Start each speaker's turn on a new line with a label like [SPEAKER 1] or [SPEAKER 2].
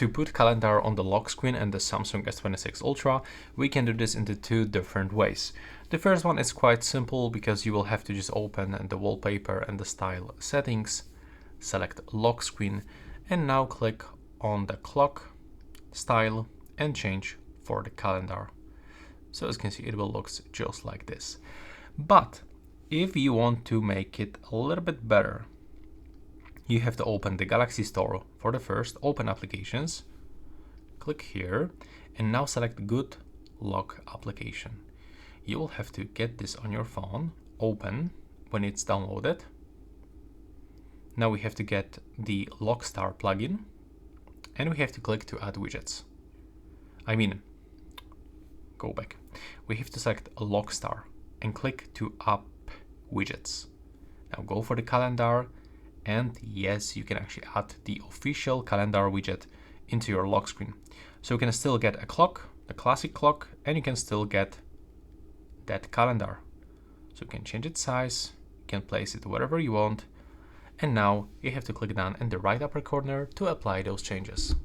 [SPEAKER 1] To put calendar on the lock screen and the Samsung S26 Ultra, we can do this into two different ways. The first one is quite simple because you will have to just open the wallpaper and the style settings, select lock screen, and now click on the clock, style, and change for the calendar. So as you can see, it will look just like this. But if you want to make it a little bit better, you have to open the Galaxy Store for the first, open applications, click here, and now select Good Lock application. You will have to get this on your phone, open when it's downloaded. Now we have to get the Lockstar plugin, and we have to click to add widgets. Go back. We have to select Lockstar and click to app widgets. Now go for the calendar, and yes, you can actually add the official calendar widget into your lock screen. So you can still get a clock, the classic clock, and you can still get that calendar. So you can change its size, you can place it wherever you want, and now you have to click down in the right upper corner to apply those changes.